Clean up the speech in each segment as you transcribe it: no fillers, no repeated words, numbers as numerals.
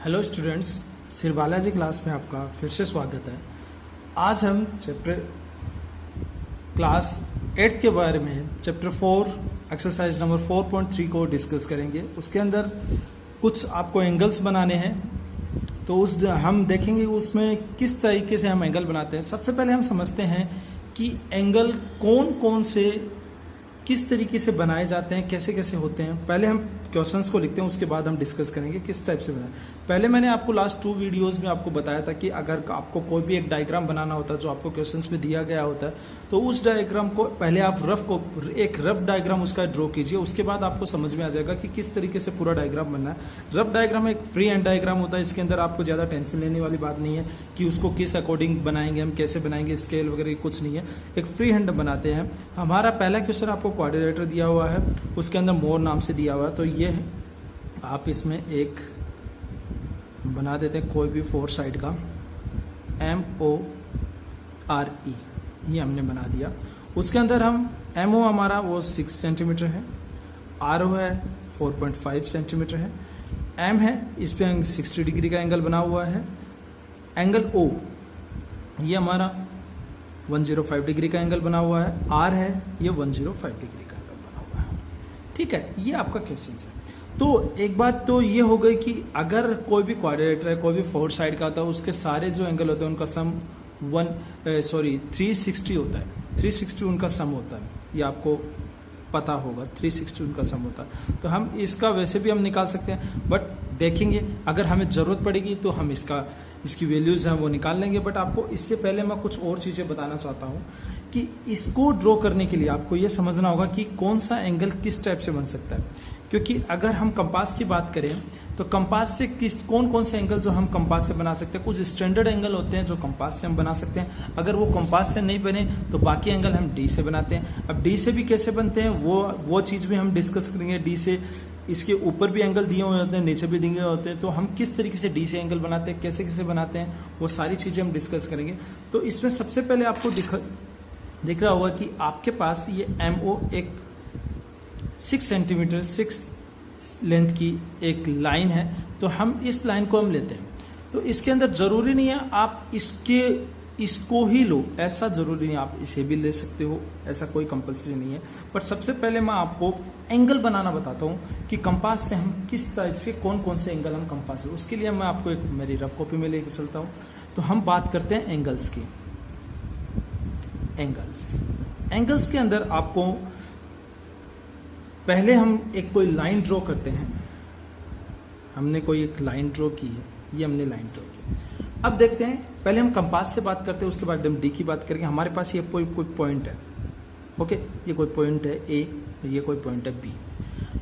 Hello students, सिर Balaji class में आपका फिर से स्वागत है। आज हम चैप्टर क्लास 8 के बारे में चैप्टर 4 एक्सरसाइज नंबर 4.3 को डिस्कस करेंगे। उसके अंदर कुछ आपको एंगल्स बनाने हैं, तो हम देखेंगे उसमें किस तरीके से हम एंगल बनाते हैं। सबसे पहले हम समझते हैं कि एंगल कौन कौन से किस तरीके से बनाए जाते हैं, कैसे कैसे होते हैं। पहले हम क्वेश्चंस को लिखते हैं, उसके बाद हम डिस्कस करेंगे किस टाइप से बनाए। पहले मैंने आपको लास्ट 2 वीडियोस में आपको बताया था कि अगर आपको कोई भी एक डायग्राम बनाना होता है जो आपको क्वेश्चंस में दिया गया होता है, तो उस डायग्राम को पहले आप एक रफ डायग्राम उसका ड्रॉ कीजिए। उसके बाद आपको समझ में आ जाएगा कि किस तरीके से पूरा डायग्राम बनना है। रफ डायग्राम एक फ्री हैंड डायग्राम होता है, इसके अंदर आपको ज्यादा टेंशन लेने वाली बात नहीं है कि उसको किस अकॉर्डिंग बनाएंगे, हम कैसे बनाएंगे, स्केल वगैरह कुछ नहीं है। एक फ्री हैंड बनाते हैं। हमारा पहला क्वेश्चन आपको क्वाड्रिलेटरल दिया हुआ है, उसके अंदर मोर नाम से दिया हुआ है, तो ये आप इसमें एक बना देते हैं कोई भी 4 साइड का MORE, ये हमने बना दिया। उसके अंदर हम MO हमारा वो 6 सेंटीमीटर है, RO है 4.5 सेंटीमीटर है, M है इस पे 60 डिग्री का एंगल बना हुआ है। एंगल O ये हमारा 105 डिग्री का एंगल बना हुआ है। R है ये 105 डिग्री का एंगल बना हुआ है। ठीक है, ये आपका क्वेश्चन है। तो एक बात तो ये हो गई कि अगर कोई भी क्वाड्रिलेटरल है, कोई भी 4 साइड का होता है, उसके सारे जो एंगल होते हैं उनका सम 360 होता है। 360 उनका सम होता है, ये आपको पता होगा। 360 उनका सम होता है। तो हम इसका वैसे भी हम निकाल सकते हैं, बट देखेंगे अगर हमें जरूरत पड़ेगी तो हम इसकी वैल्यूज हैं वो निकाल लेंगे। बट आपको इससे पहले मैं कुछ और चीजें बताना चाहता हूं कि इसको ड्रॉ करने के लिए आपको ये समझना होगा कि कौन सा एंगल किस टाइप से बन सकता है। क्योंकि अगर हम कंपास की बात करें तो कंपास से कौन कौन से एंगल जो हम कंपास से बना सकते हैं। कुछ स्टैंडर्ड एंगल होते हैं जो कंपास से हम बना सकते हैं। अगर वो कंपास से नहीं बने तो बाकी एंगल हम डी से बनाते हैं। अब डी से भी कैसे बनते हैं वो चीज भी हम डिस्कस करेंगे। डी से इसके ऊपर भी एंगल दिए हुए होते हैं, नीचे भी दिए हुए होते हैं, तो हम किस तरीके से डी से एंगल बनाते हैं, कैसे कैसे बनाते हैं, वो सारी चीजें हम डिस्कस करेंगे। तो इसमें सबसे पहले आपको दिख रहा होगा कि आपके पास ये MO एक 6 सेंटीमीटर 6 लेंथ की एक लाइन है। तो हम इस लाइन को हम लेते हैं। तो इसके अंदर जरूरी नहीं है आप इसको ही लो, ऐसा जरूरी नहीं, आप इसे भी ले सकते हो, ऐसा कोई कंपल्सरी नहीं है। पर सबसे पहले मैं आपको एंगल बनाना बताता हूं कि कंपास से हम किस टाइप से कौन कौन से एंगल हम कंपास से। उसके लिए मैं आपको एक मेरी रफ कॉपी में लेके चलता हूं। तो हम बात करते हैं एंगल्स की। एंगल्स के अंदर आपको पहले हम एक कोई लाइन ड्रॉ करते हैं। हमने कोई एक लाइन ड्रॉ की है, ये हमने लाइन ड्रॉ की। अब देखते हैं, पहले हम कंपास से बात करते हैं, उसके बाद हम डी की बात करेंगे। हमारे पास ये कोई पॉइंट है, ओके, ये कोई पॉइंट है ए, ये कोई पॉइंट है बी।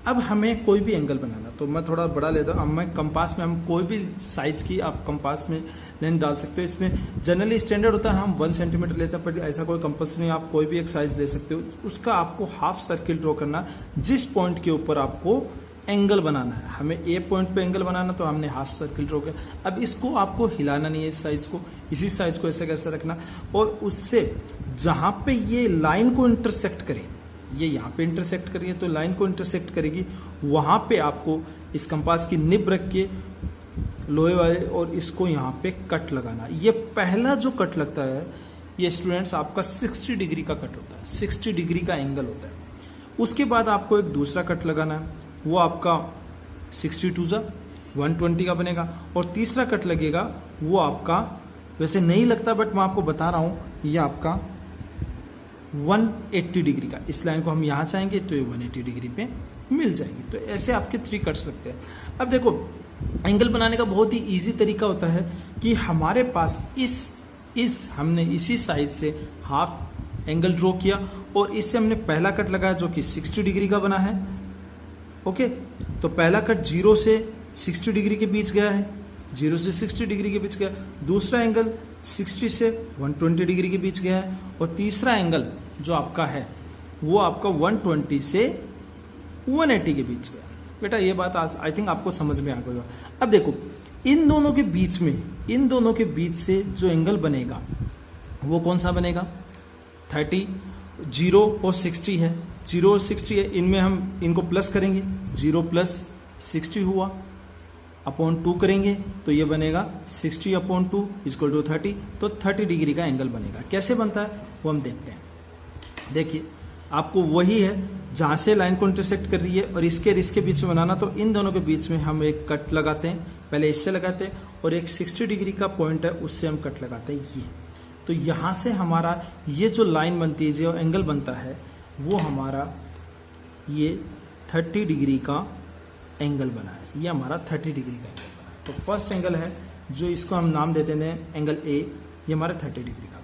अब हमें कोई भी एंगल बनाना, तो मैं थोड़ा बड़ा लेता हूँ। अब मैं कंपास में हम कोई भी साइज की आप कंपास में लेंथ डाल सकते हो। इसमें जनरली स्टैंडर्ड होता है हम 1 सेंटीमीटर लेते हैं, पर ऐसा कोई कंपल्सरी नहीं, आप कोई भी एक साइज ले सकते हो। उसका आपको हाफ सर्किल ड्रॉ करना, जिस पॉइंट के ऊपर आपको एंगल बनाना है। हमें ए पॉइंट पे एंगल बनाना, तो हमने हाफ सर्किल ड्रॉ किया। अब इसको आपको हिलाना नहीं है, इस साइज को, इसी साइज को ऐसे कैसे रखना, और उससे जहां पे ये लाइन को इंटरसेक्ट करे, ये यहाँ पे इंटरसेक्ट करिए तो लाइन को इंटरसेक्ट करेगी, वहां पे आपको इस कंपास की निब रख के लोहे वाले और इसको यहाँ पे कट लगाना। ये पहला जो कट लगता है ये स्टूडेंट्स आपका 60 डिग्री का कट होता है, 60 डिग्री का एंगल होता है। उसके बाद आपको एक दूसरा कट लगाना है, वो आपका 62 120 का बनेगा। और तीसरा कट लगेगा वो आपका वैसे नहीं लगता, बट मैं आपको बता रहा हूं, ये आपका 180 डिग्री का। इस लाइन को हम यहां चाहेंगे तो ये 180 डिग्री पे मिल जाएगी। तो ऐसे आपके 3 कट्स लगते हैं। अब देखो, एंगल बनाने का बहुत ही इजी तरीका होता है कि हमारे पास हमने इसी साइड से हाफ एंगल ड्रॉ किया और इससे हमने पहला कट लगाया जो कि 60 डिग्री का बना है। ओके, तो पहला कट 0 से 60 डिग्री के बीच गया है, 0 से 60 डिग्री के बीच गया। दूसरा एंगल 60 से 120 डिग्री के बीच गया है, और तीसरा एंगल जो आपका है वो आपका 120 से 180 के बीच गया। बेटा ये बात आई थिंक आपको समझ में आ गई होगा। अब देखो, इन दोनों के बीच से जो एंगल बनेगा वो कौन सा बनेगा? 30, 0 और 60 है, 0 और 60 है, इनमें हम इनको प्लस करेंगे, 0 + 60 हुआ। अपॉन 2 करेंगे तो ये बनेगा 60 अपॉन 2 इक्वल टू 30, तो 30 डिग्री का एंगल बनेगा। कैसे बनता है वो हम देखते हैं। देखिए आपको वही है जहां से लाइन को इंटरसेक्ट कर रही है और इसके बीच में बनाना, तो इन दोनों के बीच में हम एक कट लगाते हैं, पहले इससे लगाते हैं और एक 60 डिग्री का पॉइंट है उससे हम कट लगाते हैं ये। तो यहां से हमारा ये जो लाइन बनती है, जो एंगल बनता है वो हमारा ये 30 डिग्री का एंगल बना है, ये हमारा 30 डिग्री का एंगल बना है। तो फर्स्ट एंगल है जो इसको हम नाम देते हैं एंगल ए, ये हमारा 30 डिग्री का।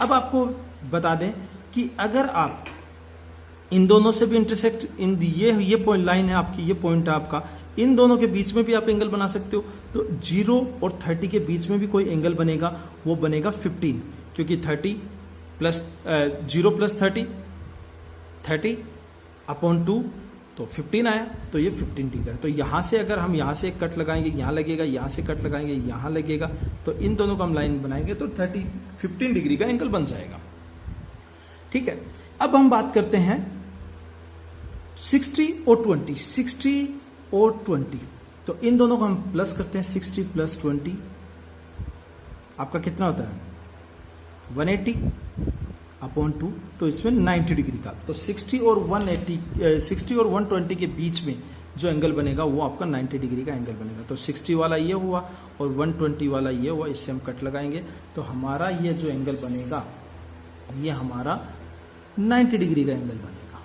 अब आपको बता दें कि अगर आप इन दोनों से भी इंटरसेक्ट, इन ये पॉइंट लाइन है आपकी, ये पॉइंट है आपका, इन दोनों के बीच में भी आप एंगल बना सकते हो। तो 0 और 30 के बीच में भी कोई एंगल बनेगा, वो बनेगा 15, क्योंकि 30 प्लस 0 प्लस 30 अपॉन 2 तो 15 आया, तो ये 15 डिग्री है। तो यहां से अगर हम यहां से एक कट लगाएंगे, यहां लगेगा, यहां से कट लगाएंगे, यहां लगेगा, तो इन दोनों को हम लाइन बनाएंगे तो 15 डिग्री का एंगल बन जाएगा। ठीक है, अब हम बात करते हैं 60 और 20, 60 और 20, तो इन दोनों को हम प्लस करते हैं, 60 प्लस 20 आपका कितना होता है 180 अपॉन 2, तो इसमें 90 डिग्री का। तो 60 और 120 के बीच में जो एंगल बनेगा वो आपका 90 डिग्री का एंगल बनेगा। तो 60 वाला ये हुआ और 120 वाला ये हुआ, इससे हम कट लगाएंगे तो हमारा ये जो एंगल बनेगा ये हमारा 90 डिग्री का एंगल बनेगा।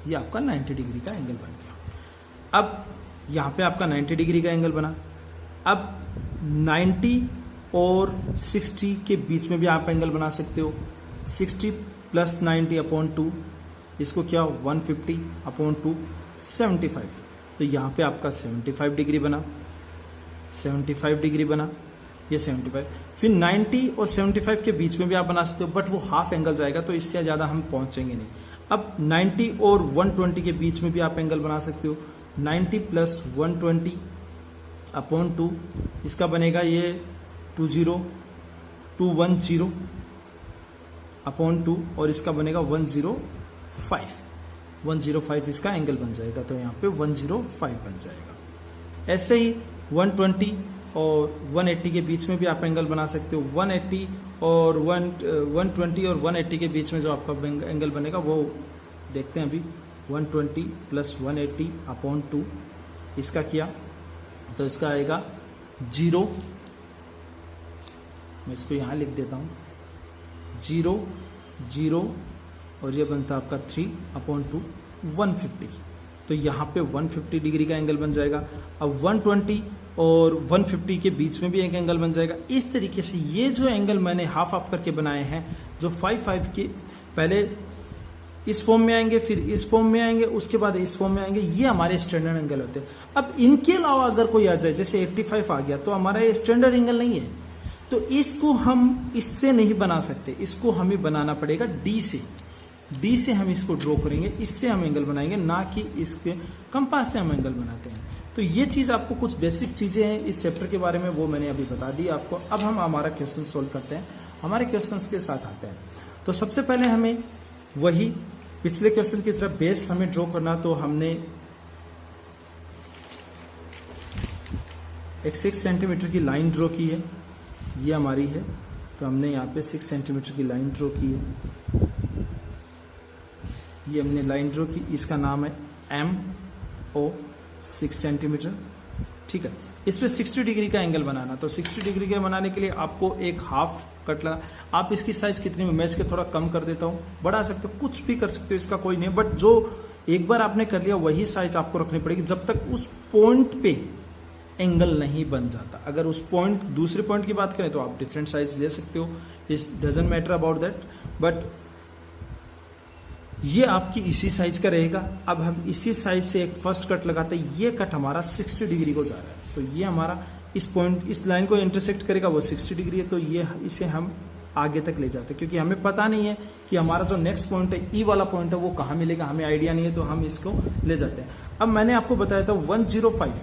ये आपका 90 डिग्री का एंगल बन गया। अब यहां पे आपका 90 डिग्री का एंगल बना। अब 90 और 60 के बीच में भी आप एंगल बना सकते हो। 60 प्लस 90 अपॉन 2, इसको क्या 150 अपॉन 2 75, तो यहां पे आपका 75 डिग्री बना, 75 डिग्री बना, ये 75। फिर 90 और 75 के बीच में भी आप बना सकते हो, बट वो हाफ एंगल जाएगा तो इससे ज्यादा हम पहुंचेंगे नहीं। अब 90 और 120 के बीच में भी आप एंगल बना सकते हो। 90 प्लस 120 अपॉन 2, इसका बनेगा ये 210 अपॉन 2 और इसका बनेगा 105 इसका एंगल बन जाएगा। तो यहाँ पे 105 बन जाएगा। ऐसे ही 120 और 180 के बीच में भी आप एंगल बना सकते हो। 180 और 120 और 180 के बीच में जो आपका एंगल बनेगा वो देखते हैं अभी। 120 प्लस 180 अपॉन 2, इसका किया तो इसका आएगा 0, मैं इसको यहां लिख देता हूं, 0 0 और ये बनता आपका 3 अपॉन 2 150, तो यहां पे 150 डिग्री का एंगल बन जाएगा। अब 120 और 150 के बीच में भी एक एंगल बन जाएगा। इस तरीके से ये जो एंगल मैंने हाफ हाफ करके बनाए हैं, जो 5 के पहले इस फॉर्म में आएंगे, फिर इस फॉर्म में आएंगे, उसके बाद इस फॉर्म में आएंगे, ये हमारे स्टैंडर्ड एंगल होते हैं। अब इनके अलावा अगर कोई आ जाए, जैसे 85 आ गया, तो हमारा ये स्टैंडर्ड एंगल नहीं है, तो इसको हम इससे नहीं बना सकते, इसको हमें बनाना पड़ेगा डी से। डी से हम इसको ड्रॉ करेंगे, इससे हम एंगल बनाएंगे, ना कि इसके कंपास से हम एंगल बनाते हैं। तो ये चीज आपको कुछ बेसिक चीजें हैं इस चैप्टर के बारे में, वो मैंने अभी बता दी आपको। अब हम हमारा क्वेश्चन सोल्व करते हैं, हमारे क्वेश्चंस के साथ आते हैं। तो सबसे पहले हमें वही पिछले क्वेश्चन की तरफ बेस हमें ड्रॉ करना। तो हमने एक 6 सेंटीमीटर की लाइन ड्रॉ की है, ये हमारी है, तो हमने यहाँ पे 6 सेंटीमीटर की लाइन ड्रॉ की है। ये हमने लाइन ड्रॉ की, इसका नाम है MO 6 सेंटीमीटर। ठीक है, इस पे 60 डिग्री का एंगल बनाना। तो 60 डिग्री का बनाने के लिए आपको एक हाफ कट लगा। आप इसकी साइज कितनी में, मैं इसके थोड़ा कम कर देता हूं, बढ़ा सकते हो, कुछ भी कर सकते हो, इसका कोई नहीं। बट जो एक बार आपने कर लिया वही साइज आपको रखनी पड़ेगी जब तक उस पॉइंट पे एंगल नहीं बन जाता। अगर उस पॉइंट दूसरे पॉइंट की बात करें तो आप डिफरेंट साइज ले सकते हो, it doesn't matter about that, but ये आपकी इसी साइज का रहेगा। अब हम इसी साइज से एक फर्स्ट कट लगाते हैं, ये कट हमारा 60 डिग्री को जा रहा है, तो ये हमारा इस पॉइंट, इस लाइन को इंटरसेक्ट करेगा, वो 60 डिग्री है, तो ये इसे हम आगे तक ले जाते हैं, क्योंकि हमें पता नहीं है कि हमारा जो नेक्स्ट पॉइंट है, ई वाला पॉइंट है, वो कहाँ मिलेगा, हमें आइडिया नहीं है, तो हम इसको ले जाते हैं। अब मैंने आपको बताया था 105,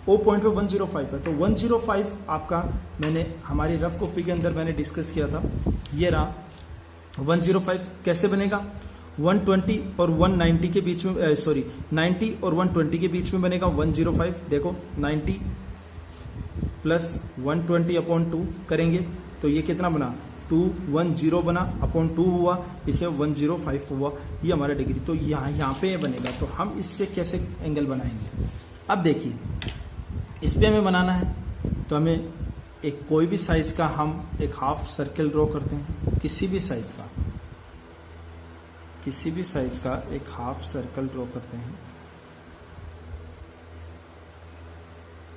ओ पॉइंट पे 105 है, तो 105 आपका मैंने हमारी रफ कॉपी के अंदर मैंने डिस्कस किया था, ये रहा 105 कैसे बनेगा। 120 और 190 के बीच में, सॉरी 90 और 120 के बीच में बनेगा 105। देखो 90 प्लस 120 अपॉन 2 करेंगे तो ये कितना बना, 210 बना, अपॉन 2 हुआ, इसे 105 हुआ, ये हमारा डिग्री। तो यहाँ पे बनेगा। तो हम इससे कैसे एंगल बनाएंगे, अब देखिए इस पे हमें बनाना है तो हमें एक कोई भी साइज का हम एक हाफ सर्कल ड्रॉ करते हैं, किसी भी साइज का एक हाफ सर्कल ड्रॉ करते हैं।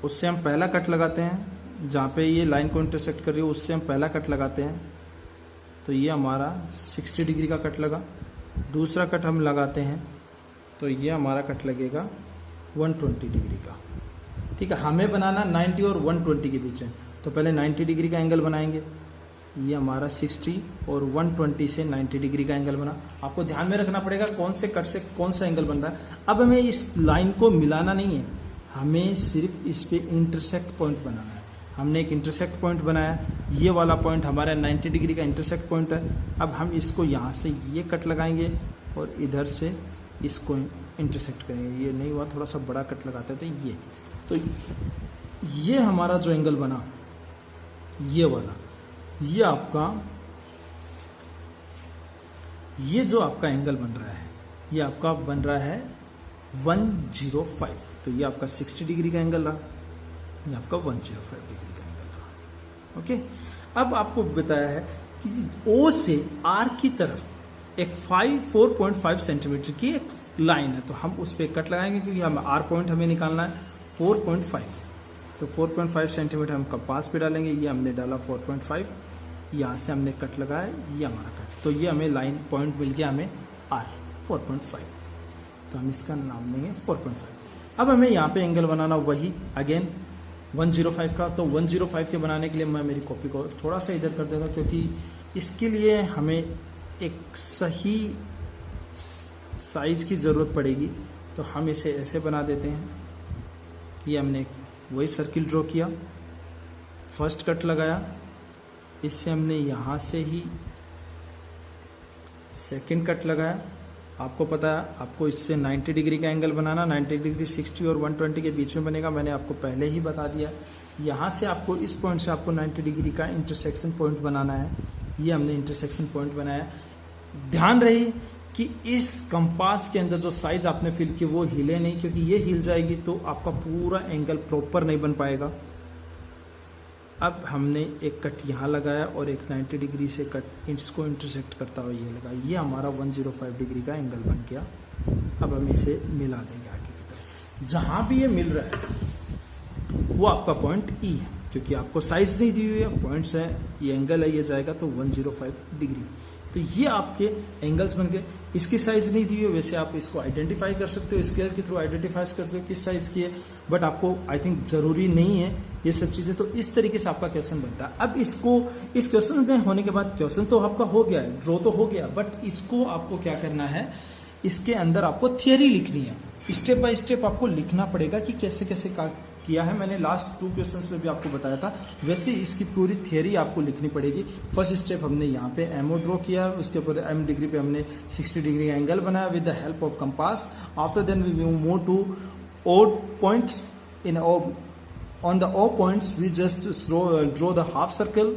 उससे हम पहला कट लगाते हैं, जहां पे ये लाइन को इंटरसेक्ट कर रही है उससे हम पहला कट लगाते हैं, तो ये हमारा 60 डिग्री का कट लगा। दूसरा कट हम लगाते हैं तो ये हमारा कट लगेगा 120 डिग्री का। ठीक है, हमें बनाना 90 और 120 के बीच में, तो पहले 90 डिग्री का एंगल बनाएंगे। ये हमारा 60 और 120 से 90 डिग्री का एंगल बना। आपको ध्यान में रखना पड़ेगा कौन से कट से कौन सा एंगल बन रहा है। अब हमें इस लाइन को मिलाना नहीं है, हमें सिर्फ इस पे इंटरसेक्ट पॉइंट बनाना है। हमने एक इंटरसेक्ट पॉइंट बनाया, ये वाला पॉइंट हमारा 90 डिग्री का इंटरसेक्ट पॉइंट है। अब हम इसको यहाँ से ये कट लगाएंगे और इधर से इसको इंटरसेक्ट करेंगे। ये नहीं हुआ, थोड़ा सा बड़ा कट लगाते थे ये। तो ये हमारा जो एंगल बना, ये वाला, ये आपका, ये जो आपका एंगल बन रहा है, ये आपका बन रहा है 105। तो ये आपका 60 डिग्री का एंगल रहा, ये आपका 105 डिग्री का एंगल रहा। ओके, अब आपको बताया है कि O से R की तरफ एक 4.5 सेंटीमीटर की एक लाइन है, तो हम उस पर कट लगाएंगे क्योंकि हम R पॉइंट हमें निकालना है 4.5। तो 4.5 सेंटीमीटर हम कपास पे डालेंगे, ये हमने डाला 4.5, यहाँ से हमने कट लगाया, ये हमारा कट, तो ये हमें लाइन पॉइंट मिल गया हमें R 4.5। तो हम इसका नाम देंगे 4.5। अब हमें यहाँ पे एंगल बनाना वही अगेन 105 का। तो 105 के बनाने के लिए मैं मेरी कॉपी को थोड़ा सा इधर कर देता हूँ, क्योंकि इसके लिए हमें एक सही साइज की ज़रूरत पड़ेगी। तो हम इसे ऐसे बना देते हैं। ये हमने वही सर्किल ड्रॉ किया, फर्स्ट कट लगाया, इससे हमने यहाँ से ही सेकंड कट लगाया। आपको पता है आपको इससे 90 डिग्री का एंगल बनाना, 90 डिग्री 60 और 120 के बीच में बनेगा, मैंने आपको पहले ही बता दिया। यहाँ से आपको इस पॉइंट से आपको 90 डिग्री का इंटरसेक्शन पॉइंट बनाना है। ये हमने इंटरसेक्शन पॉइंट बनाया। ध्यान रही कि इस कंपास के अंदर जो साइज आपने फिल की वो हिले नहीं, क्योंकि ये हिल जाएगी तो आपका पूरा एंगल प्रॉपर नहीं बन पाएगा। अब हमने एक कट यहाँ लगाया और एक 90 डिग्री से कट इसको इंटरसेक्ट करता हुआ ये लगा, ये हमारा 105 डिग्री का एंगल बन गया। अब हम इसे मिला देंगे आगे की तरफ। जहां भी ये मिल रहा है वो आपका पॉइंट ई है, क्योंकि आपको साइज नहीं दी हुई है, पॉइंट्स है, ये एंगल है, ये जाएगा तो 105 डिग्री। तो ये आपके एंगल्स बन गए। इसकी साइज नहीं दी हुई, वैसे आप इसको आइडेंटिफाई कर सकते हो, स्केल के थ्रू आइडेंटिफाई करते हो किस साइज की है, बट आपको आई थिंक जरूरी नहीं है ये सब चीजें। तो इस तरीके से आपका क्वेश्चन बनता है। अब इसको इस क्वेश्चन में होने के बाद क्वेश्चन तो आपका हो गया है, ड्रॉ तो हो गया, बट इसको आपको क्या करना है, इसके अंदर आपको थियरी लिखनी है। स्टेप बाय स्टेप आपको लिखना पड़ेगा कि कैसे कैसे किया है। मैंने लास्ट 2 क्वेश्चंस में भी आपको बताया था, वैसे इसकी पूरी थियरी आपको लिखनी पड़ेगी। फर्स्ट स्टेप हमने यहाँ पे एमओ ड्रॉ किया, उसके ऊपर एम डिग्री पे हमने 60 डिग्री का एंगल बनाया with the help of compass. After then we move to odd points in on the O points we just draw the half circle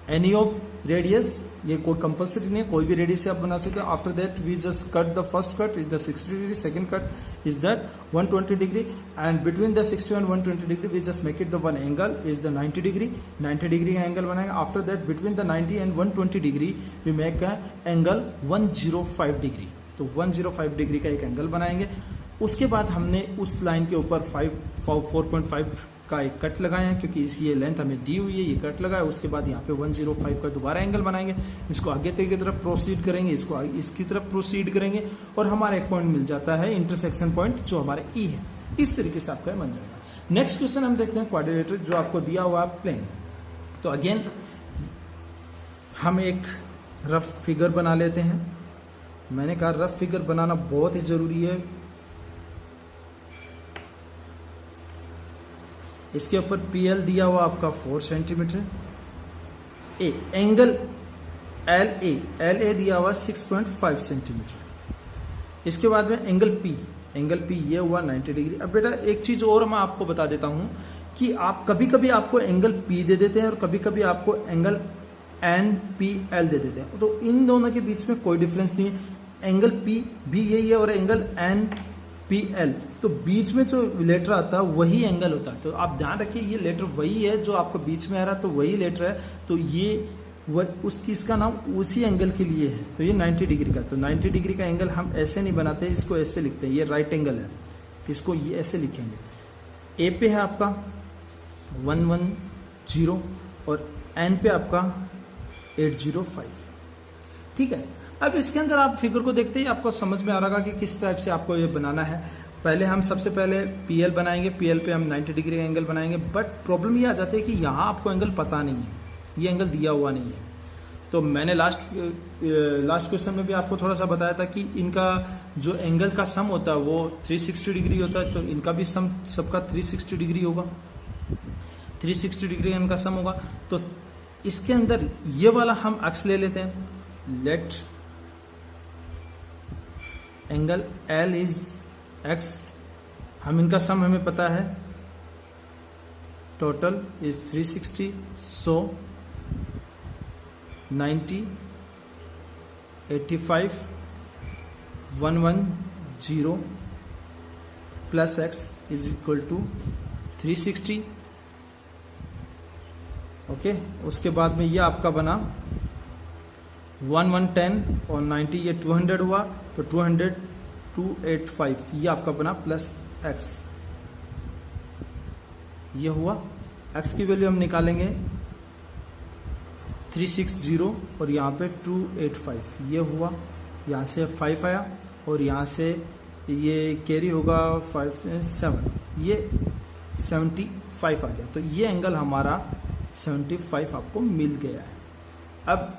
any of radius, ये कोई compulsory नहीं है, कोई भी रेडियस से आप बना सकते हो। After that we just cut the first cut is the 60 degree, second cut is that 120 degree, and between the 60 and 120 degree we just make it the one angle is the 90 degree. 90 degree का angle बनाएंगे। After that between the 90 and 120 degree we make a angle 105 degree. तो 105 degree का एक angle बनाएंगे। उसके बाद हमने उस लाइन के ऊपर 4.5 का एक कट लगाया है, क्योंकि इस ये लेंथ हमें दी हुई है, ये कट लगाया। उसके बाद यहाँ पे 105 का दोबारा एंगल बनाएंगे, इसको आगे तक की तरफ प्रोसीड करेंगे, इसको इसकी तरफ प्रोसीड करेंगे, और हमारा एक पॉइंट मिल जाता है इंटरसेक्शन पॉइंट जो हमारे ई है। इस तरीके से आपका बन जाएगा। नेक्स्ट क्वेश्चन हम देखते हैं क्वाड्रिलेटरल, जो आपको दिया हुआ प्लेन। तो अगेन हम एक रफ फिगर बना लेते हैं। मैंने कहा रफ फिगर बनाना बहुत ही जरूरी है। इसके ऊपर PL दिया हुआ आपका 4 सेंटीमीटर। एंगल एल ए दिया हुआ 6.5 सेंटीमीटर। इसके बाद में एंगल पी ये हुआ 90 डिग्री। अब बेटा एक चीज और मैं आपको बता देता हूं कि आप कभी कभी आपको एंगल पी दे देते हैं और कभी कभी आपको एंगल एन पी एल दे देते हैं, तो इन दोनों के बीच में कोई डिफरेंस नहीं है। एंगल पी भी यही है और एंगल एन पी एल, तो बीच में जो लेटर आता है वही एंगल होता है। तो आप ध्यान रखिए ये लेटर वही है जो आपको बीच में आ रहा है, तो वही लेटर है, तो ये उसकी इसका नाम उसी एंगल के लिए है। तो ये 90 डिग्री का, तो 90 डिग्री का एंगल हम ऐसे नहीं बनाते, इसको ऐसे लिखते हैं, ये राइट एंगल है, इसको ये ऐसे लिखेंगे। ए पे है आपका 110 और एन पे आपका 805। ठीक है, अब इसके अंदर आप फिगर को देखते ही आपको समझ में आ रहा कि किस टाइप से आपको ये बनाना है। पहले हम सबसे पहले पीएल बनाएंगे, पीएल पे हम 90 डिग्री का एंगल बनाएंगे, बट प्रॉब्लम ये आ जाती है कि यहाँ आपको एंगल पता नहीं है, ये एंगल दिया हुआ नहीं है। तो मैंने लास्ट क्वेश्चन में भी आपको थोड़ा सा बताया था कि इनका जो एंगल का सम होता है वो 360 डिग्री होता है, तो इनका भी सम सबका 360 डिग्री होगा, 360 डिग्री इनका सम होगा। तो इसके अंदर ये वाला हम अक्स ले लेते हैं, let angle L is x, हम इनका सम हमें पता है, total is 360, so 90, 85, 110 plus x is equal to 360। Okay, उसके बाद में ये आपका बना 1110 और 90 ये 200 हुआ, तो 200 285 ये आपका बना प्लस एक्स, ये हुआ। एक्स की वैल्यू हम निकालेंगे 360 और यहाँ पे 285 ये हुआ, यहाँ से 5 आया और यहाँ से ये कैरी होगा 5 7, ये 75 आ गया। तो ये एंगल हमारा 75 आपको मिल गया है। अब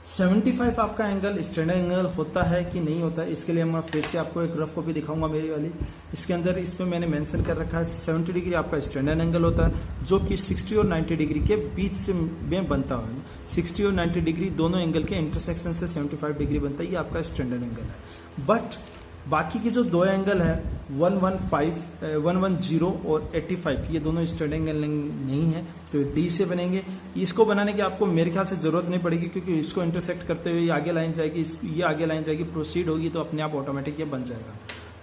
75 आपका एंगल स्टैंडर्ड एंगल होता है कि नहीं होता है, इसके लिए मैं फिर से आपको एक रफ कॉपी दिखाऊंगा मेरी वाली। इसके अंदर इसमें मैंने मेंशन कर रखा है 70 डिग्री आपका स्टैंडर्ड एंगल होता है, जो कि 60 और 90 डिग्री के बीच से में बनता है। 60 और 90 डिग्री दोनों एंगल के इंटरसेक्शन से 75 डिग्री बनता है, ये आपका स्टैंडर्ड एंगल है। बट बाकी के जो दो एंगल है 110 और 85, ये दोनों स्टैंडर्ड एंगल नहीं है, तो डी से बनेंगे। इसको बनाने की आपको मेरे ख्याल से जरूरत नहीं पड़ेगी, क्योंकि इसको इंटरसेक्ट करते हुए ये आगे लाइन जाएगी, ये आगे लाइन जाएगी, प्रोसीड होगी, तो अपने आप ऑटोमेटिक ये बन जाएगा।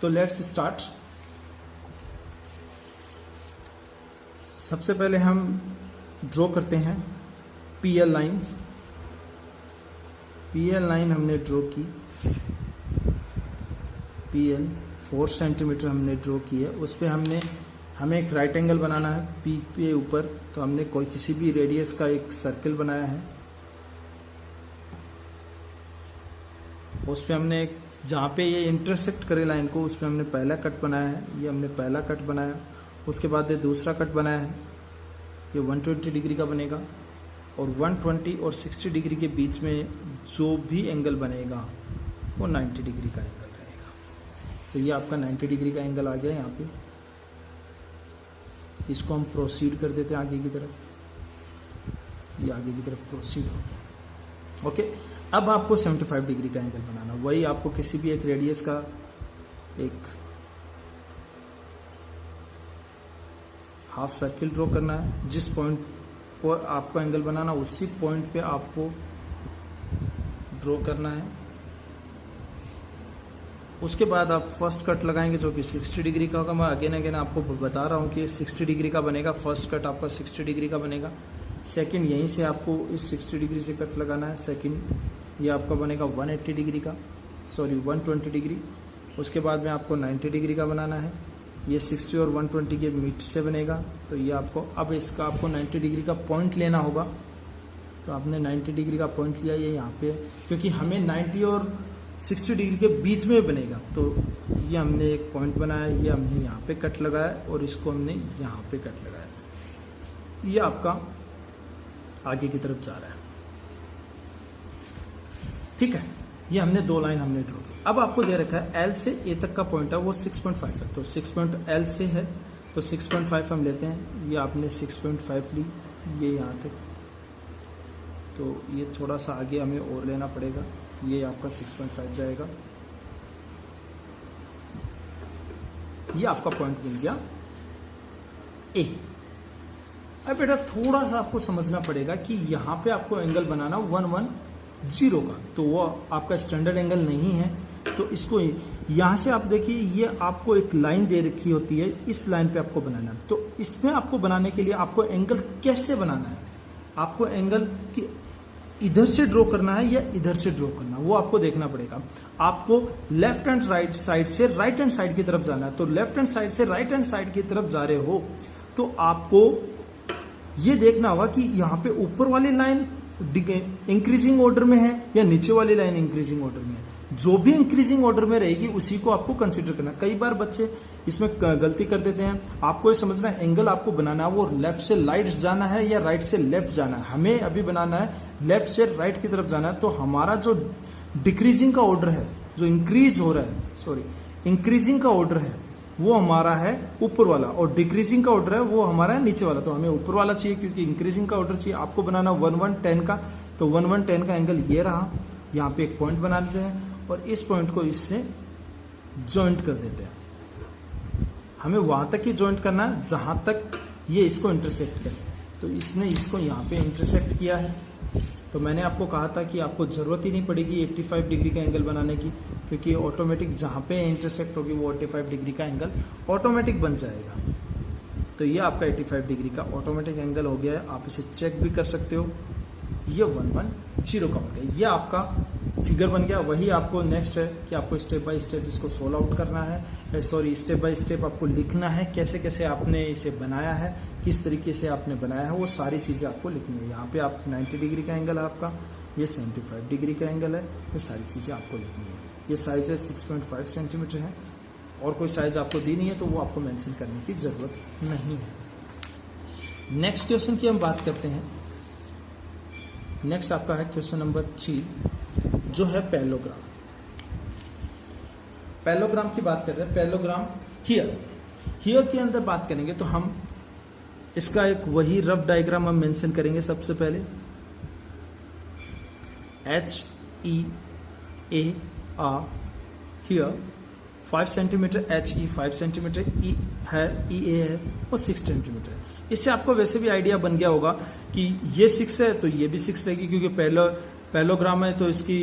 तो लेट्स स्टार्ट। सबसे पहले हम ड्रॉ करते हैं पीएल लाइन। पीएल लाइन हमने ड्रॉ की, पीएल 4 सेंटीमीटर हमने ड्रॉ की है। उस पर हमें एक राइट एंगल बनाना है पी के ऊपर, तो हमने कोई किसी भी रेडियस का एक सर्कल बनाया है। उस पर हमने एक जहाँ पे ये इंटरसेक्ट करे लाइन को, उस पर हमने पहला कट बनाया है, ये हमने पहला कट बनाया। उसके बाद ये दूसरा कट बनाया है, ये 120 डिग्री का बनेगा, और 120 और 60 डिग्री के बीच में जो भी एंगल बनेगा वो 90 डिग्री का एंगल रहेगा। तो ये आपका 90 डिग्री का एंगल आ गया यहाँ पे। इसको हम प्रोसीड कर देते हैं आगे की तरफ, ये आगे की तरफ प्रोसीड हो गया। ओके, अब आपको 75 डिग्री का एंगल बनाना, वही आपको किसी भी एक रेडियस का एक हाफ सर्किल ड्रॉ करना है। जिस पॉइंट पर आपको एंगल बनाना उसी पॉइंट पे आपको ड्रॉ करना है। उसके बाद आप फर्स्ट कट लगाएंगे जो कि 60 डिग्री का होगा। मैं अगेन आपको बता रहा हूँ कि 60 डिग्री का बनेगा, फर्स्ट कट आपका 60 डिग्री का बनेगा। सेकंड यहीं से आपको इस 60 डिग्री से कट लगाना है। सेकंड ये आपका बनेगा 180 डिग्री का, सॉरी 120 डिग्री। उसके बाद में आपको 90 डिग्री का बनाना है, ये 60 और 120 के मिड से बनेगा। तो ये आपको अब इसका आपको 90 डिग्री का पॉइंट लेना होगा। तो आपने 90 डिग्री का पॉइंट लिया, ये यहाँ पे, क्योंकि हमें 90 और 60 डिग्री के बीच में बनेगा। तो ये हमने एक पॉइंट बनाया, ये हमने यहाँ पे कट लगाया और इसको हमने यहाँ पे कट लगाया। ये आपका आगे की तरफ जा रहा है, ठीक है। ये हमने दो लाइन हमने ड्रॉ की। अब आपको दे रखा है एल से ए तक का पॉइंट है वो 6.5 है, तो 6.L से है तो 6.5 हम लेते हैं। ये आपने 6.5 ली, ये यहाँ तक तो ये थोड़ा सा आगे हमें और लेना पड़ेगा, ये आपका 6.5 जाएगा, ये आपका पॉइंट मिल गया ए। अब बेटा थोड़ा सा आपको समझना पड़ेगा कि यहाँ पे आपको एंगल बनाना 110 का, तो वो आपका स्टैंडर्ड एंगल नहीं है, तो इसको यहाँ से आप देखिए, ये आपको एक लाइन दे रखी होती है, इस लाइन पे आपको बनाना है। तो इसमें आपको बनाने के लिए आपको एंगल कैसे बनाना है, आपको एंगल की इधर से ड्रॉ करना है या इधर से ड्रॉ करना है, वो आपको देखना पड़ेगा। आपको लेफ्ट एंड राइट साइड से राइट हैंड साइड की तरफ जाना है, तो लेफ्ट हैंड साइड से राइट हैंड साइड की तरफ जा रहे हो तो आपको ये देखना होगा कि यहाँ पे ऊपर वाली लाइन इंक्रीजिंग ऑर्डर में है या नीचे वाली लाइन इंक्रीजिंग ऑर्डर में है। जो भी इंक्रीजिंग ऑर्डर में रहेगी उसी को आपको कंसीडर करना। कई बार बच्चे इसमें गलती कर देते हैं। आपको ये समझना है एंगल आपको बनाना है वो लेफ्ट से राइट जाना है या राइट से लेफ्ट जाना है। हमें अभी बनाना है लेफ्ट से राइट की तरफ जाना है, तो हमारा जो डिक्रीजिंग का ऑर्डर है, जो इंक्रीज हो रहा है, इंक्रीजिंग का ऑर्डर है वो हमारा है ऊपर वाला, और डिक्रीजिंग का ऑर्डर है वो हमारा है नीचे वाला। तो हमें ऊपर वाला चाहिए क्योंकि इंक्रीजिंग का ऑर्डर चाहिए। आपको बनाना 1110 का, तो 1110 का एंगल ये रहा। यहाँ पे एक पॉइंट बना देते हैं और इस पॉइंट को इससे जॉइंट कर देते हैं। हमें वहां तक ही जॉइंट करना है जहां तक ये इसको इंटरसेक्ट करे। तो इसने इसको यहाँ पे इंटरसेक्ट किया है। तो मैंने आपको कहा था कि आपको जरूरत ही नहीं पड़ेगी 85 डिग्री का एंगल बनाने की, क्योंकि ऑटोमेटिक जहां पे इंटरसेक्ट होगी वो 85 डिग्री का एंगल ऑटोमेटिक बन जाएगा। तो ये आपका 85 डिग्री का ऑटोमेटिक एंगल हो गया है। आप इसे चेक भी कर सकते हो। ये 110 का हो गया, ये आपका फिगर बन गया। वही आपको नेक्स्ट है कि आपको स्टेप बाय स्टेप इसको सोल्व आउट करना है, स्टेप बाय स्टेप आपको लिखना है कैसे कैसे आपने इसे बनाया है, किस तरीके से आपने बनाया है, वो सारी चीजें आपको लिखनी है। यहाँ पे आप 90 डिग्री का एंगल है आपका, ये 75 डिग्री का एंगल है, ये सारी चीजें आपको लिखनी है। ये साइज है 6.5 सेंटीमीटर है, और कोई साइज आपको दी नहीं है तो वो आपको मेंशन करने की जरूरत नहीं है। नेक्स्ट क्वेश्चन की हम बात करते हैं। नेक्स्ट आपका है क्वेश्चन नंबर 3, जो है पैरेललोग्राम। पैरेललोग्राम की बात कर रहे हैं। पैरेललोग्राम हियर के अंदर बात करेंगे तो हम इसका एक वही रफ डायग्राम हम मेंशन करेंगे। सबसे पहले HEA here 5 centimetre, HE 5 centimetre, E है, EA है और 6 सेंटीमीटर है। इससे आपको वैसे भी आइडिया बन गया होगा कि ये 6 है तो ये भी 6 रहेगी, क्योंकि पैरेललोग्राम है तो इसकी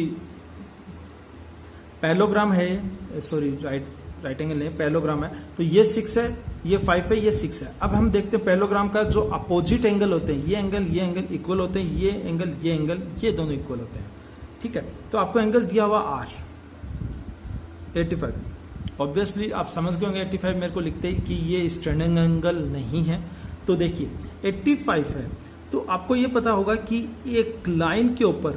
पैरेललोग्राम है, राइट एंगल नहीं, पैरेललोग्राम है तो ये 6 है, ये 5 है, ये 6 है। अब हम देखते हैं पैरेललोग्राम का जो अपोजिट एंगल होते हैं, ये एंगल इक्वल होते हैं, ये एंगल ये दोनों इक्वल होते हैं। ठीक है, तो आपको एंगल दिया हुआ R 85। ऑब्वियसली आप समझ गए होंगे 85 मेरे को लिखते ही कि ये स्टैंडिंग एंगल नहीं है। तो देखिए 85 है तो आपको ये पता होगा कि एक लाइन के ऊपर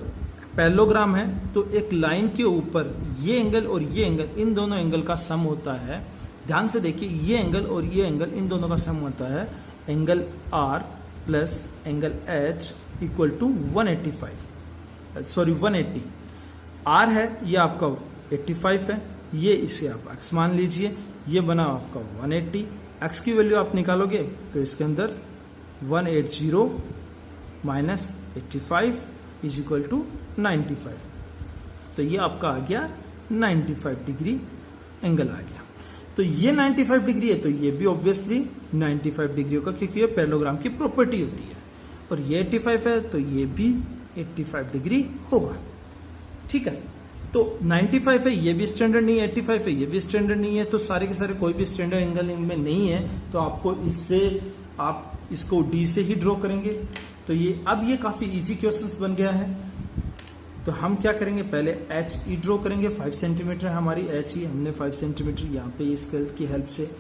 पैरेललोग्राम है, तो एक लाइन के ऊपर ये एंगल और ये एंगल, इन दोनों एंगल का सम होता है। ध्यान से देखिए, ये एंगल और ये एंगल, इन दोनों का सम होता है angle R plus angle H equal to 180। R है ये आपका 85 है, ये इसे आप x मान लीजिए, ये बना आपका 180। x की वैल्यू आप निकालोगे तो इसके अंदर 180 माइनस 85 इज इक्वल टू 95। तो ये आपका आ गया 95 डिग्री एंगल आ गया। तो ये 95 डिग्री है तो ये भी ऑब्वियसली 95 डिग्री होगा, क्योंकि ये पैरेललोग्राम की प्रॉपर्टी होती है। और ये 85 है तो ये भी 85 डिग्री होगा। ठीक है, तो 95 है, ये भी स्टैंडर्ड नहीं है, 85 है, ये भी स्टैंडर्ड नहीं है, तो सारे के सारे कोई भी स्टैंडर्ड एंगल इनमें नहीं है। तो आपको इससे आप इसको D से ही ड्रॉ करेंगे। तो ये अब ये काफी इजी क्वेश्चंस बन गया है। तो हम क्या करेंगे, पहले HE ड्रॉ करेंगे। 5 सेंटीमीटर हमारी HE, हमने 5 सेंटीमीटर यहाँ पे इस स्केल की हेल्प से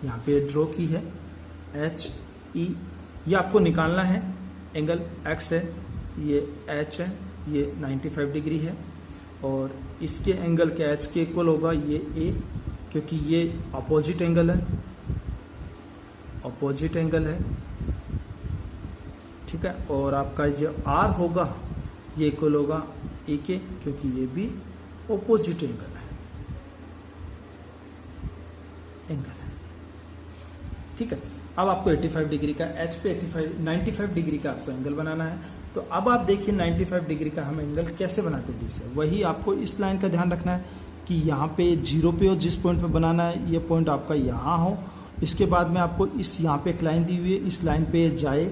यहाँ पे ड्रॉ की है। HE ये आपको निकालना है। एंगल X है, ये H है, ये 95 डिग्री है, और इसके एंगल के H के इक्वल होगा ये A, क्योंकि ये अपोजिट एंगल है, अपोजिट एंगल है। ठीक है, और आपका जो R होगा ये इक्वल होगा A के, क्योंकि ये भी अपोजिट एंगल है, ठीक है। अब आपको 85 डिग्री का H पे 95 डिग्री का आपको एंगल बनाना है। तो अब आप देखिए 95 डिग्री का हम एंगल कैसे बनाते हैं डी से। वही आपको इस लाइन का ध्यान रखना है कि यहाँ पे जीरो पे हो, जिस पॉइंट पे बनाना है ये पॉइंट आपका यहाँ हो। इसके बाद में आपको इस यहाँ पे एक लाइन दी हुई है, इस लाइन पे जाए,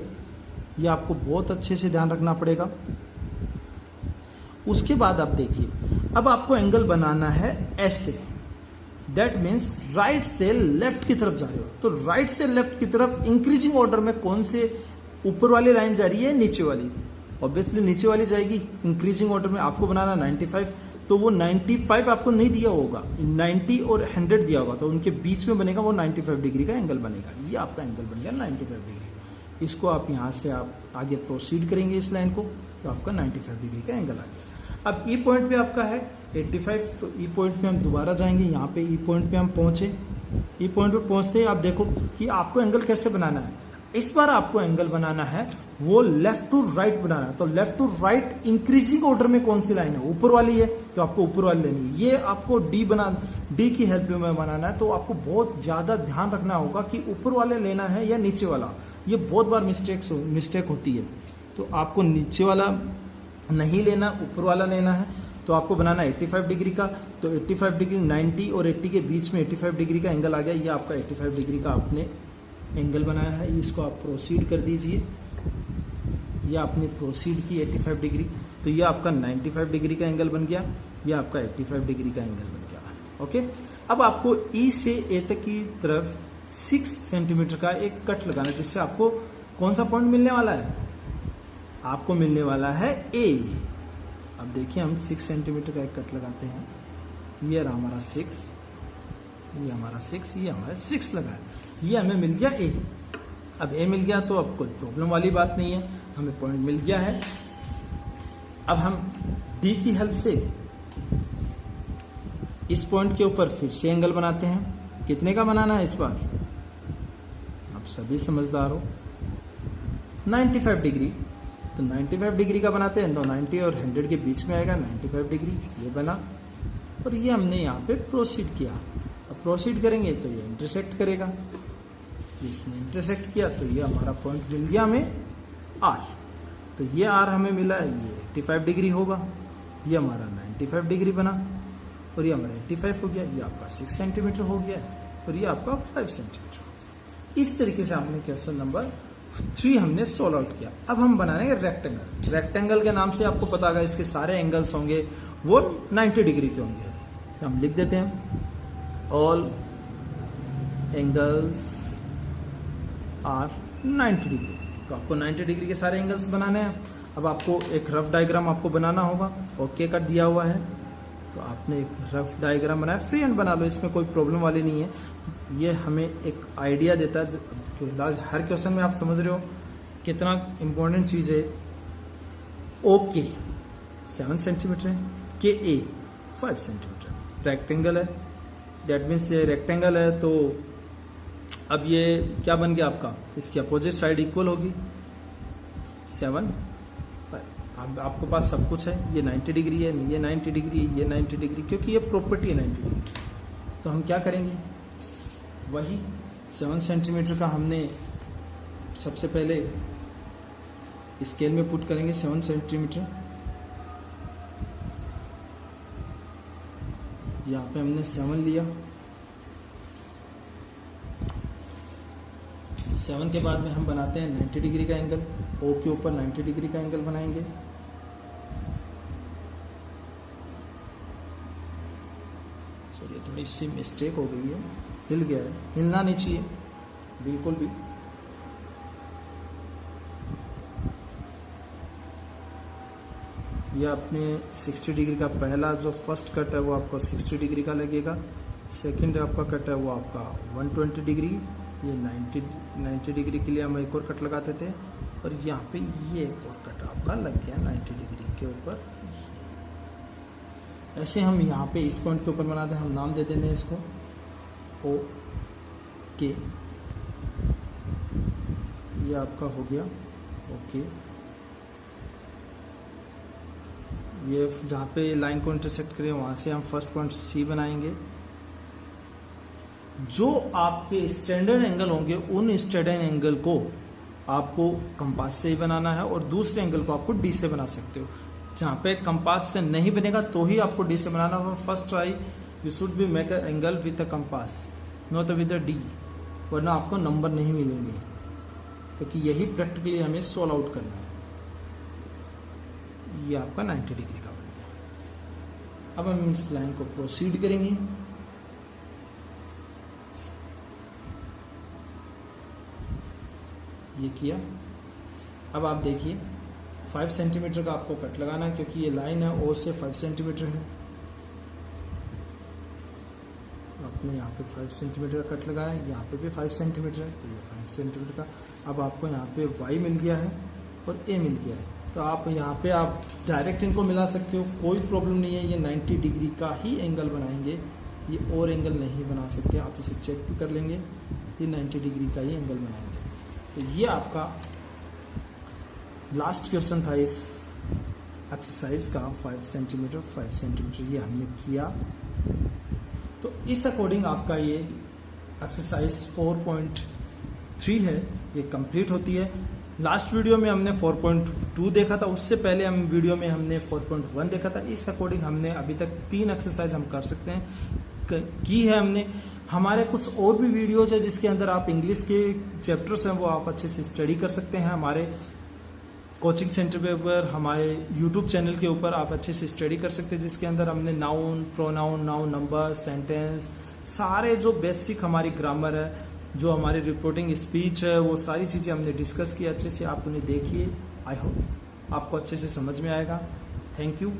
ये आपको बहुत अच्छे से ध्यान रखना पड़ेगा। उसके बाद आप देखिए, अब आपको एंगल बनाना है ऐसे, दैट मीन्स राइट से लेफ्ट की तरफ जा रहे हो। तो राइट से लेफ्ट की तरफ इंक्रीजिंग ऑर्डर में कौन से ऊपर वाली लाइन जा रही है, नीचे वाली। ऑब्वियसली नीचे वाली जाएगी। इंक्रीजिंग ऑर्डर में आपको बनाना 95, तो वो 95 आपको नहीं दिया होगा, 90 और 100 दिया होगा, तो उनके बीच में बनेगा वो 95 डिग्री का एंगल बनेगा। ये आपका एंगल बन गया 95 डिग्री। इसको आप यहाँ से आप आगे प्रोसीड करेंगे इस लाइन को, तो आपका 95 डिग्री का एंगल आ गया। अब ई पॉइंट पे आपका है 85, तो ई पॉइंट पे हम दोबारा जाएंगे। यहाँ पे ई पॉइंट पे हम पहुंचे। ई पॉइंट पे पहुंचते ही आप देखो कि आपको एंगल कैसे बनाना है। इस बार आपको एंगल बनाना है वो लेफ्ट टू राइट बनाना है। तो left to right increasing order में कौन सी लाइन है, ऊपर वाली है, तो आपको ऊपर वाली लेनी है। ये आपको डी की हेल्प में बनाना है। तो आपको बहुत ज्यादा ध्यान रखना होगा कि ऊपर वाले लेना है या नीचे वाला। ये बहुत बार मिस्टेक होती है। तो आपको नीचे वाला नहीं लेना, ऊपर वाला लेना है। तो आपको बनाना 85 डिग्री का। तो 85 डिग्री 90 और 80 के बीच में 85 डिग्री का एंगल आ गया। ये आपका 85 डिग्री का आपने एंगल बनाया है। इसको आप प्रोसीड कर दीजिए। ये आपने प्रोसीड की 85 डिग्री, तो ये आपका 95 डिग्री का एंगल बन गया। ये आपका 85 डिग्री का एंगल बन गया। ओके, अब आपको ई से ए तक की तरफ 6 सेंटीमीटर का एक कट लगाना, जिससे आपको कौन सा पॉइंट मिलने वाला है, आपको मिलने वाला है ए। अब देखिए हम 6 सेंटीमीटर का एक कट लगाते हैं। ये रहा हमारा 6, ये हमारा 6, ये हमारा 6 लगा है। ये हमें मिल गया ए। अब ए मिल गया तो अब कोई प्रॉब्लम वाली बात नहीं है, हमें पॉइंट मिल गया है। अब हम डी की हेल्प से इस पॉइंट के ऊपर फिर से एंगल बनाते हैं। कितने का बनाना है इस बार, आप सभी समझदार हो, 95 डिग्री। तो 95 डिग्री का बनाते हैं, तो 90 और 100 के बीच में आएगा 95 डिग्री, ये बना। और ये हमने यहाँ पे प्रोसीड किया। अब प्रोसीड करेंगे तो ये इंटरसेक्ट करेगा। इसने इंटरसेक्ट किया तो ये हमारा पॉइंट मिल गया हमें आर। तो ये आर हमें मिला, ये 85 डिग्री होगा। ये हमारा 95 डिग्री बना और ये हमारा 85 हो गया। ये आपका 6 सेंटीमीटर हो गया और ये आपका 5 सेंटीमीटर हो गया। इस तरीके से हमने क्वेश्चन नंबर 3 हमने सोल्व आउट किया। अब हम बनाएंगे रेक्टेंगल। रेक्टेंगल के नाम से आपको पता होगा इसके सारे एंगल्स होंगे वो 90 डिग्री के होंगे। तो हम लिख देते हैं ऑल एंगल्स आर 90 डिग्री। तो आपको 90 डिग्री के सारे एंगल्स बनाने हैं। अब आपको एक रफ डायग्राम आपको बनाना होगा। ओके का दिया हुआ है, तो आपने एक रफ डायग्राम बनाया, फ्री हैंड बना लो, इसमें कोई प्रॉब्लम वाली नहीं है। ये हमें एक आइडिया देता है, हर क्वेश्चन में आप समझ रहे हो कितना इंपॉर्टेंट चीज है। ओके 7 सेंटीमीटर है, के ए 5 सेंटीमीटर। रेक्टेंगल है, दैट मीन्स ये रेक्टेंगल है। तो अब ये क्या बन गया आपका, इसकी अपोजिट साइड इक्वल होगी 7, 5। अब आपके पास सब कुछ है। ये 90 डिग्री है, ये 90 डिग्री, ये 90 डिग्री, क्योंकि ये प्रॉपर्टी है 90 डिग्री। तो हम क्या करेंगे, वही 7 सेंटीमीटर का हमने सबसे पहले स्केल में पुट करेंगे 7 सेंटीमीटर। यहाँ पे हमने 7 लिया। 7 के बाद में हम बनाते हैं 90 डिग्री का एंगल। ओ के ऊपर 90 डिग्री का एंगल बनाएंगे। सॉरी थोड़ी सी मिस्टेक हो गई है, हिल गया है, हिलना नहीं चाहिए बिल्कुल भी। यह अपने 60 डिग्री का पहला जो फर्स्ट कट है वो आपको 60 डिग्री का लगेगा। सेकंड आपका कट है वो आपका 120 डिग्री। ये 90 डिग्री के लिए हम एक और कट लगाते थे, और यहाँ पे ये एक और कट आपका लग गया 90 डिग्री के ऊपर। ऐसे हम यहाँ पे इस पॉइंट के ऊपर बनाते हैं, हम नाम दे देते हैं इसको ओ के। ये आपका हो गया ओके। ये जहाँ पे लाइन को इंटरसेक्ट करें वहां से हम फर्स्ट पॉइंट सी बनाएंगे। जो आपके स्टैंडर्ड एंगल होंगे उन स्टैंडर्ड एंगल को आपको कंपास से ही बनाना है और दूसरे एंगल को आपको डी से बना सकते हो। जहां पे कंपास से नहीं बनेगा तो ही आपको डी से बनाना होगा। First try you should be make a angle with a compass not with a D, वरना आपको नंबर नहीं मिलेंगे। तो कि यही प्रैक्टिकली हमें सोल्व आउट करना है। ये आपका 90 डिग्री का बन गया। अब हम इस लाइन को प्रोसीड करेंगे। ये किया। अब आप देखिए 5 सेंटीमीटर का आपको कट लगाना है, क्योंकि ये लाइन है ओ से 5 सेंटीमीटर है। आपने यहाँ पे 5 सेंटीमीटर का कट लगाया, यहाँ पे भी 5 सेंटीमीटर है, तो ये 5 सेंटीमीटर का। अब आपको यहाँ पे y मिल गया है और a मिल गया है, तो आप यहाँ पे आप डायरेक्ट इनको मिला सकते हो, कोई प्रॉब्लम नहीं है। ये 90 डिग्री का ही एंगल बनाएंगे, ये और एंगल नहीं बना सकते। आप इसे चेक भी कर लेंगे, ये 90 डिग्री का ही एंगल बनाएंगे। तो ये आपका लास्ट क्वेश्चन था इस एक्सरसाइज का। 5 सेंटीमीटर ये हमने किया। तो इस अकॉर्डिंग आपका ये एक्सरसाइज 4.3 है, ये कंप्लीट होती है। लास्ट वीडियो में हमने 4.2 देखा था, उससे पहले हम वीडियो में हमने 4.1 देखा था। इस अकॉर्डिंग हमने अभी तक 3 एक्सरसाइज हम कर सकते हैं की है हमने। हमारे कुछ और भी वीडियोज है जिसके अंदर आप इंग्लिश के चैप्टर्स हैं वो आप अच्छे से स्टडी कर सकते हैं। हमारे कोचिंग सेंटर पे ऊपर, हमारे यूट्यूब चैनल के ऊपर आप अच्छे से स्टडी कर सकते हैं, जिसके अंदर हमने noun, pronoun, noun number, sentence, सारे जो बेसिक हमारी ग्रामर है, जो हमारी रिपोर्टिंग स्पीच है, वो सारी चीज़ें हमने डिस्कस की। अच्छे से आप उन्हें देखिए। आई होप आपको अच्छे से समझ में आएगा। Thank you.